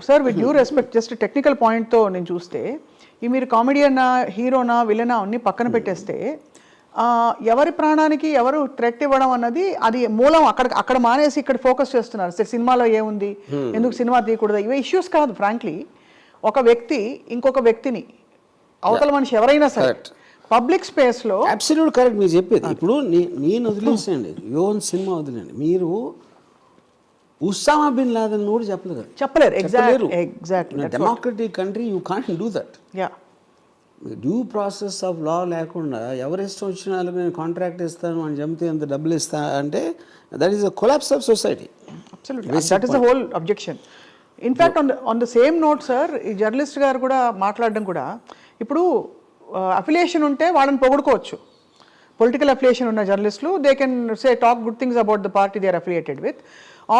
Sir with due respect just technical పాయింట్తో నేను చూస్తే ఈ మీరు కామెడియన్నా హీరోనా విలనా అన్ని పక్కన పెట్టేస్తే ఎవరి ప్రాణానికి ఎవరు థ్రెట్ ఇవ్వడం అన్నది అది మూలం అక్కడ మానేసి ఇక్కడ ఫోకస్ చేస్తున్నారు. సినిమాలో ఏముంది, ఎందుకు సినిమా తీయకూడదు, ఇవే ఇష్యూస్ కాదు. ఫ్రాంక్లీ ఒక వ్యక్తి ఇంకొక వ్యక్తిని అవతల మనిషి ఎవరైనా సరే పబ్లిక్ స్పేస్లో అబ్సల్యూట్ కరెక్ట్ మీరు చెప్పేది. ఇప్పుడు నేను వదిలేసేయండి, యోన్ సినిమా వదిలేండి, మీరు ఉసామా బిన్ లాదెన్ కూడా చెప్పలేరు. Exactly democratic country you can't do that. Due process of law లేకుండా ఎవరి ఇష్టం వచ్చిన వాళ్ళకి నేను కాంట్రాక్ట్ ఇస్తాను అని చెప్తే ఎంత డబ్బులు ఇస్తా అంటే that is a collapse of society. That is the whole objection. In fact on the same note sir, ఈ జర్నలిస్ట్ గారు కూడా మాట్లాడడం కూడా, ఇప్పుడు అఫిలియేషన్ ఉంటే వాళ్ళని పొగుడుకోవచ్చు. పొలిటికల్ అఫిలియేషన్ ఉన్న జర్నలిస్టులు they can say talk good things about the party they are affiliated with,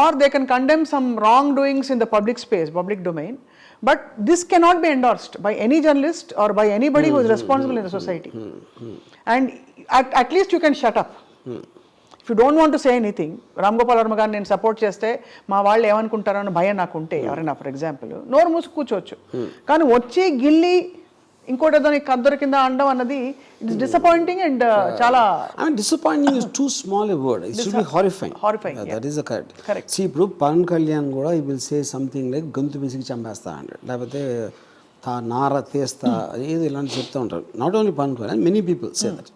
or they can condemn some wrong doings in the public space, public domain. But this cannot be endorsed by any journalist or by anybody who is responsible in the society. And at least you can shut up. If you don't want to say anything, Ram Gopal Varma గారిని నేను support చేస్తే మా వాళ్ళు ఏమనుకుంటారో అని భయం నాకు ఉంటే, ఎవరైనా ఫర్ ఎగ్జాంపుల్ నోరు మూసి కూర్చోవచ్చు. కానీ వచ్చి గిల్లి ఇంకోటి ఏదో నీకు కద్దరు కింద అనడం అన్నది ఇట్స్ డిసప్పాయింటింగ్ అండ్ చాలా disappointing is too small a word, it should be horrifying. That is the correct. See ఇప్పుడు పవన్ కళ్యాణ్ కూడా ఈ విల్ సే సంథింగ్ లైక్ గొంతు పిసికి చంపేస్తా అంటాడు, లేకపోతే నార తీస్తా, ఏది ఇలాంటి చెప్తూ ఉంటారు. Not only Pawan Kalyan, many people say that.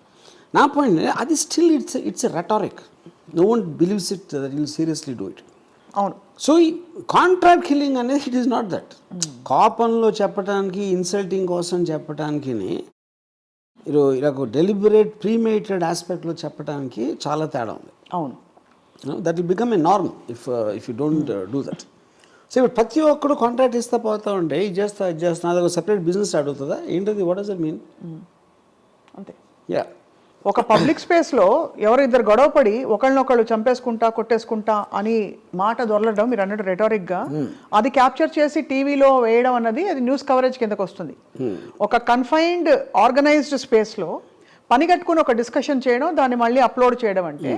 నా పాయింట్ అది still it's a rhetoric. No one believes it that will seriously do it. అవును. సో ఈ కాంట్రాక్ట్ కిల్లింగ్ అనేది ఇట్ ఈస్ నాట్ దట్. కోపంలో చెప్పడానికి, ఇన్సల్టింగ్ కోసం చెప్పడానికి, ఇలా డెలిబరేట్ ప్రీమేటెడ్ ఆస్పెక్ట్లో చెప్పడానికి చాలా తేడా ఉంది. అవును. That will become a norm if you don't do that. So ఇప్పుడు ప్రతి ఒక్కడు కాంట్రాక్ట్ ఇస్తా పోతా ఉంటే ఇది చేస్తా అదొక సెపరేట్ బిజినెస్ స్టార్ట్ అవుతుందా ఏంటది? What does it mean? అంతే. యా, ఒక పబ్లిక్ స్పేస్లో ఎవరు ఇద్దరు గొడవపడి ఒకళ్ళనొకళ్ళు చంపేసుకుంటా కొట్టేసుకుంటా అని మాట దొరలడం, మీరు అన్నట్టు రెటారిక్గా అది క్యాప్చర్ చేసి టీవీలో వేయడం అన్నది అది న్యూస్ కవరేజ్ కిందకు వస్తుంది. ఒక కన్ఫైన్డ్ ఆర్గనైజ్డ్ స్పేస్లో పని కట్టుకుని ఒక డిస్కషన్ చేయడం, దాన్ని మళ్ళీ అప్లోడ్ చేయడం అంటే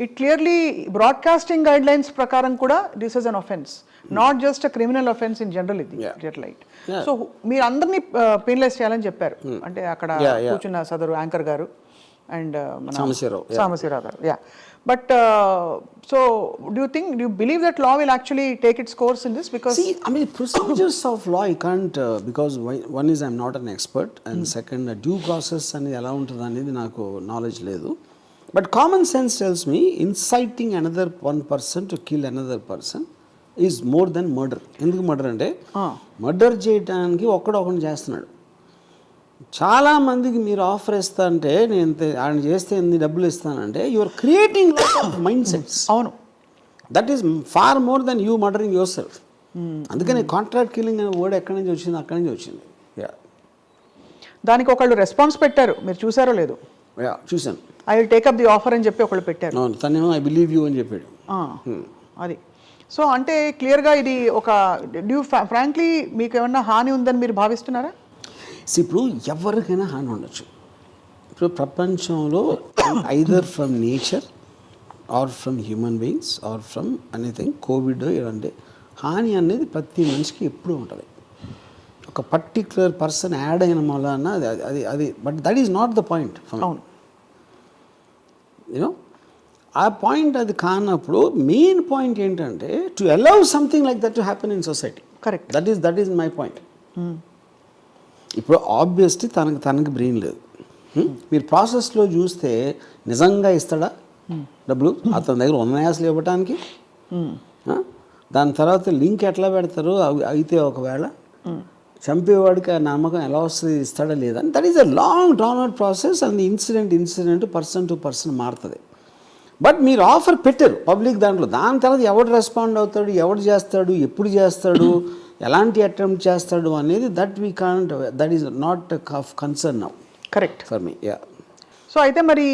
it clearly broadcasting guide lines ప్రకారం కూడా this is an offence, not just a criminal offence in general. ఇది రైట్. సో మీరు అందరినీ పెనలైజ్ చేయాలని చెప్పారు. అంటే అక్కడ కూర్చున్న సదరు యాంకర్ గారు and Samasiraw garu. Yeah, but so do you believe that law will actually take its course in this? Because see, I mean, procedures of law I can't because one is I'm not an expert, and second due process ani ela untadu anedi naaku knowledge ledu. But common sense tells me inciting another one person to kill another person is more than murder. Enduku murder ante murder cheyadaniki okkadokanu చేస్తున్నాడు. చాలా మందికి మీరు offer ఇస్తా అంటే నేను ఆయన చేస్తే ఎన్ని డబ్బులు ఇస్తానంటే you are creating lot of mind sets. అవును. That is far more than you murdering yourself. అందుకని కాంట్రాక్ట్ కిల్లింగ్ అనే వర్డ్ ఎక్కడి నుంచి వచ్చింది, అక్కడి నుంచి వచ్చింది. దానికి ఒకళ్ళు రెస్పాన్స్ పెట్టారు, మీరు చూసారో లేదు? చూసాను. I will take up the offer అని చెప్పి ఒకళ్ళు పెట్టారు. తనేమో ఐ బిలీవ్ యూ అని చెప్పాడు. అది సో అంటే క్లియర్గా ఇది ఒక ఫ్రాంక్లీ మీకు ఏమన్నా హాని ఉందని మీరు భావిస్తున్నారా? ఇప్పుడు ఎవరికైనా హాని ఉండొచ్చు. ఇప్పుడు ప్రపంచంలో either from nature or from human beings or from anything, Covid ఇలాంటి హాని అనేది ప్రతి మనిషికి ఎప్పుడూ ఉంటుంది. ఒక పర్టిక్యులర్ పర్సన్ యాడ్ అయిన వలన అది but that is not the point. అవును. యూనో ఆ పాయింట్ అది కానప్పుడు మెయిన్ పాయింట్ ఏంటంటే to allow something like that to happen in society. Correct. That is my point. ఇప్పుడు ఆబ్వియస్లీ తనకి బ్రెయిన్ లేదు. మీరు ప్రాసెస్లో చూస్తే నిజంగా ఇస్తాడా డబ్బులు? అతని దగ్గర ఉన్నాయా అసలు ఇవ్వటానికి? దాని తర్వాత లింక్ ఎట్లా పెడతారు? అయితే ఒకవేళ చంపేవాడికి ఆ నమ్మకం ఎలా వస్తుంది, ఇస్తాడా లేదా? That is a long drawn out process. And incident person to person మారుతుంది. బట్ మీరు ఆఫర్ పెట్టారు పబ్లిక్ దాంట్లో, దాని తర్వాత ఎవడు రెస్పాండ్ అవుతాడు, ఎవడు చేస్తాడు, ఎప్పుడు చేస్తాడు, ఎలాంటి అటెంప్ట్ చేస్తాడు అనేది that we can't, that is not of concern now. Correct for me. Yeah. So అయితే మరి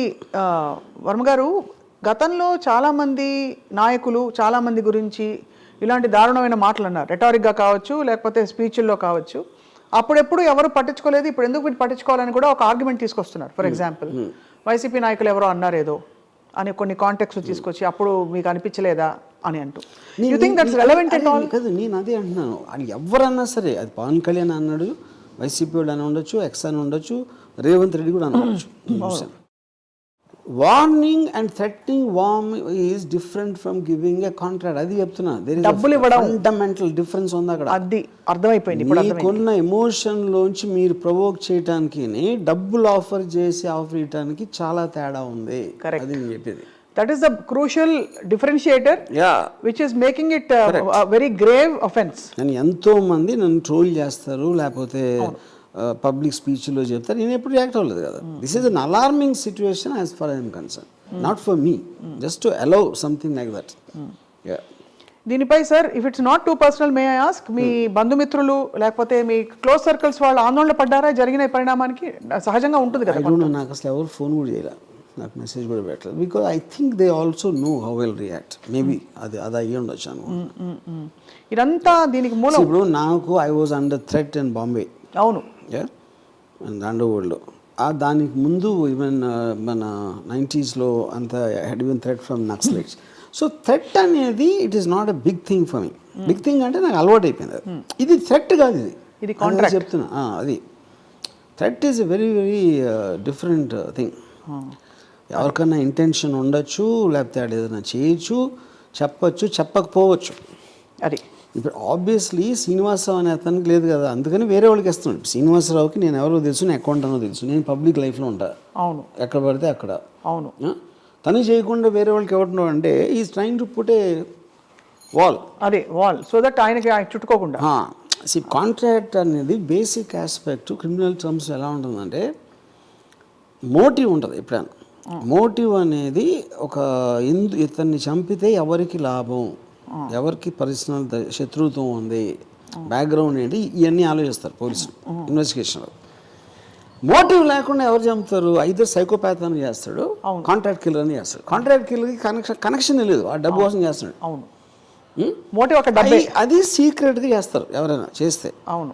వర్మ గారు, గతంలో చాలామంది నాయకులు చాలామంది గురించి ఇలాంటి దారుణమైన మాటలు అన్నారు, రెటారిక్గా కావచ్చు లేకపోతే స్పీచ్ల్లో కావచ్చు. అప్పుడెప్పుడు ఎవరు పట్టించుకోలేదు, ఇప్పుడు ఎందుకు వీటి పట్టించుకోవాలని కూడా ఒక ఆర్గ్యుమెంట్ తీసుకొస్తున్నారు. ఫర్ ఎగ్జాంపుల్ వైసీపీ నాయకులు ఎవరో అన్నారేదో అని కొన్ని కాంటెక్స్ట్ తీసుకొచ్చి అప్పుడు మీకు అనిపించలేదా అని అంటూ you think that's relevant at all? కాదు, నేను అదే అంటున్నాను. వాళ్ళు ఎవరన్నా సరే, అది పవన్ కళ్యాణ్ అన్నాడు, వైసీపీ వాళ్ళు అని ఉండొచ్చు, ఎక్స్ అని ఉండొచ్చు, రేవంత్ రెడ్డి కూడా అనవచ్చు. Warning and threatening warm is different from giving a contract. అది చెప్తున్నా. డబ్బులు ఇవ్వడం ఫండమెంటల్ డిఫరెన్స్ ఉంది అక్కడ. అది అర్థమైపోయింది. మీకున్న ఎమోషన్ లోంచి మీరు ప్రొవోక్ చేయడానికి డబ్బులు ఆఫర్ ఇవ్వడానికి చాలా తేడా ఉంది. అది నేను చెప్పేది. That is the crucial differentiator which is making it very grave offence. అని ఎంతో మంది నన్ను ట్రోల్ చేస్తారు, లేకపోతే పబ్లిక్ స్పీచ్లో చెప్తారు. నేను ఎప్పుడు రియాక్ట్ అవ్వలేదు కదా. This is an alarming situation as far I'm concern, not for me, just to allow something like that. దీనిపై sir, if it's not too personal, may I ask, మీ బంధుమిత్రులు లేకపోతే మీ క్లోజ్ సర్కిల్స్ వాళ్ళు ఆందోళన పడ్డారా జరిగిన పరిణామానికి? సహజంగా ఉంటుంది కదా. నాకు అసలు ఎవరు ఫోన్ కూడా చేయలేదు, నాకు మెసేజ్ కూడా పెట్టలేదు. Because I think they also know how will react. Maybe అది అయ్యి ఉండొచ్చు అనుకుంటున్నాను. ఇదంతా దీనికి మూలం. ఇప్పుడు నాకు I was under threat in Bombay. అవును, అండర్వరల్డ్లో. దానికి ముందు ఈవెన్ మన 90s అంత had even threat from Naxalites. So threat అనేది it is not a big thing for me. Big thing అంటే నాకు అలవాటు అయిపోయింది. ఇది థ్రెట్ కాదు, ఇది కాంట్రాక్ట్ చెప్తున్నా. అది threat is a very very different thing. ఎవరికన్నా ఇంటెన్షన్ ఉండొచ్చు, లేకపోతే అది ఏదైనా చేయొచ్చు, చెప్పచ్చు, చెప్పకపోవచ్చు. అది ఇప్పుడు ఆబ్వియస్లీ శ్రీనివాసరావు అనే అతనికి లేదు కదా, అందుకని వేరే వాళ్ళకి ఇస్తున్నాడు. శ్రీనివాసరావుకి నేను ఎవరో తెలుసు, నేను అకౌంట్ అనో తెలుసు, నేను పబ్లిక్ లైఫ్లో ఉంటా. అవును, ఎక్కడ పడితే అక్కడ. అవును. తను చేయకుండా వేరే వాళ్ళకి ఎవరు అంటే is trying to put a wall. అదే వాల్, సో దట్ ఆయనకి చుట్టుకోకుండా. కాంట్రాక్ట్ అనేది బేసిక్ ఆస్పెక్ట్ క్రిమినల్ టర్మ్స్ ఎలా ఉంటుందంటే మోటివ్ ఉంటుంది. ఎప్పుడైనా మోటివ్ అనేది ఒక ఇతన్ని చంపితే ఎవరికి లాభం, ఎవరికి పర్సనల్ శత్రుత్వం ఉంది, బ్యాక్గ్రౌండ్ ఏంటి, ఇవన్నీ ఆలోచిస్తారు పోలీసులు ఇన్వెస్టిగేషన్లో. మోటివ్ లేకుండా ఎవరు చంపుతారు? ఐదర్ సైకోపాత్ అని చేస్తాడు, కాంట్రాక్ట్ కిల్లర్ అని చేస్తాడు. కాంట్రాక్ట్ కిల్లర్కి కనెక్షన్ లేదు, ఆ డబ్బు కోసం చేస్తాడు. అవును, మోటివ్ ఒక డబ్బే. అది సీక్రెట్గా చేస్తారు ఎవరైనా చేస్తే. అవును,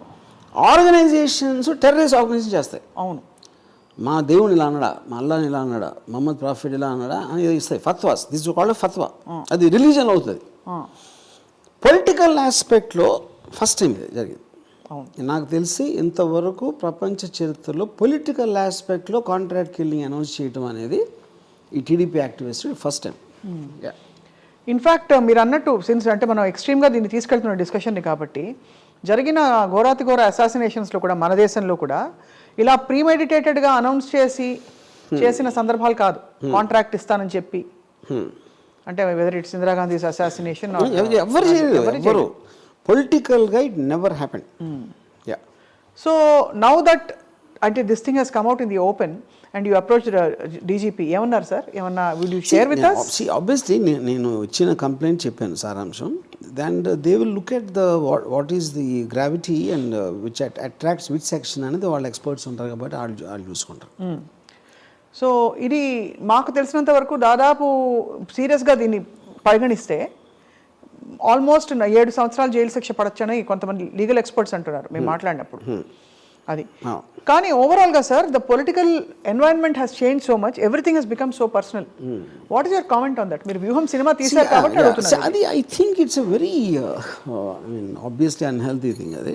ఆర్గనైజేషన్స్ టెర్రరిస్ట్ ఆర్గనైజేషన్ చేస్తాయి. అవును, మా దేవుని ఇలా అన్నాడా, మా అల్లాని ఇలా అన్నాడా, మహమ్మద్ ప్రాఫిట్ ఇలా అన్నాడా అని ఇస్తాయి. ఫత్వాస్, దిస్ కాల్డ్ ఫత్వా. అది రిలీజన్ అవుతుంది. పొలిటికల్ ఆస్పెక్ట్లో ఫస్ట్ టైం ఇది జరిగింది. నాకు తెలిసి ఇంతవరకు ప్రపంచ చరిత్రలో పొలిటికల్ ఆస్పెక్ట్లో కాంట్రాక్ట్ కిల్లింగ్ అనౌన్స్ చేయడం అనేది ఈ TDP activist first time. In fact మీరు అన్నట్టు, సిన్స్ అంటే మనం ఎక్స్ట్రీమ్గా దీన్ని తీసుకెళ్తున్న డిస్కషన్ని కాబట్టి, జరిగిన ఘోరాతి ఘోర అసాసినేషన్స్లో కూడా మన దేశంలో కూడా ఇలా ప్రీమెడిటేటెడ్గా అనౌన్స్ చేసిన సందర్భాలు కాదు. కాంట్రాక్ట్ ఇస్తానని చెప్పి, అంటే వెదర్ ఇట్స్ ఇందిరాగాంధీ అసాసినేషన్, ఎవరు పొలిటికల్గా it never happen. So now that అంటే this thing Hess come out in the open and you approach DGP, ఏమన్నారు సార్? ఏమన్నా will you share with us? Obviously నేను ఇచ్చిన కంప్లైంట్ చెప్పాను సారాంశం. And they will look at the what is the gravity and which attracts which section అనేది వాళ్ళ experts ఉంటారు కాబట్టి వాళ్ళు చూసుకుంటారు. సో ఇది మాకు తెలిసినంత వరకు దాదాపు సీరియస్గా దీన్ని పరిగణిస్తే ఆల్మోస్ట్ 7 సంవత్సరాలు జైలు శిక్ష పడొచ్చని కొంతమంది లీగల్ ఎక్స్పర్ట్స్ అంటున్నారు మేము మాట్లాడినప్పుడు. అది కానీ ఓవరాల్గా sir, the political environment has change so much, everything has become so personal. What is your comment on that? మీరు వ్యూహం సినిమా తీశారు కాబట్టి అడుగుతున్నారు. అది I think it's a very I mean obviously unhealthy thing అది.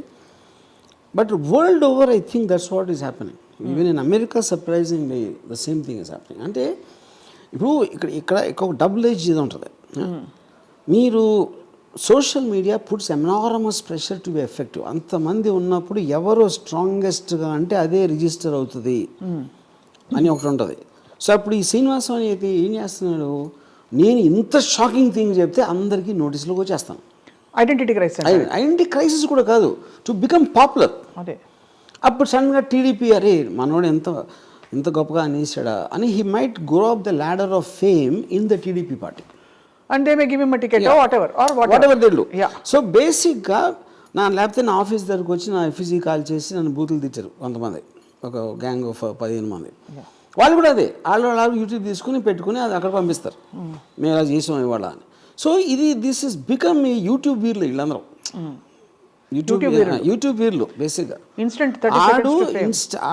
But world over I think that's what is happening. Even in America surprisingly the same thing is happening. అంటే ఇప్పుడు ఇక్కడ ఒక డబుల్ ఏజ్ ఇది ఉంటుంది. మీరు social media puts enormous pressure to be effective. అంతమంది ఉన్నప్పుడు ఎవరో స్ట్రాంగెస్ట్గా అంటే అదే రిజిస్టర్ అవుతుంది అని ఒకటి ఉంటుంది. సో అప్పుడు ఈ శ్రీనివాసం అయితే ఏం చేస్తున్నాడు, నేను ఇంత షాకింగ్ థింగ్ చెప్తే అందరికీ నోటీసులోకి వచ్చేస్తాను. ఐడెంటిటీ క్రైసిస్ కూడా కాదు, టు బికమ్ పాపులర్. అదే అప్పుడు సడన్గా టీడీపీ అరే మనోడు ఎంత గొప్పగా అనేసాడా అని he might grow up the ladder of fame in the TDP party. And they may give him a ticket or whatever they do. Yeah. So basically లేకపోతే నా ఆఫీస్ దగ్గరకు వచ్చి నా ఎఫ్ఈసీ కాల్ చేసి నన్ను బూతులు తెచ్చారు కొంతమంది, ఒక గ్యాంగ్ ఆఫ్ 15 మంది. వాళ్ళు కూడా అదే వాళ్ళు యూట్యూబ్ తీసుకుని పెట్టుకుని అది అక్కడ పంపిస్తారు, మేము అలా చేసాం ఇవాళ అని. సో దిస్ ఇస్ బికమ్ ఈ యూట్యూబ్ వీర్లు వీళ్ళందరూ. యూట్యూబ్ వీర్లు బేసిక్గా. ఇన్స్టెంట్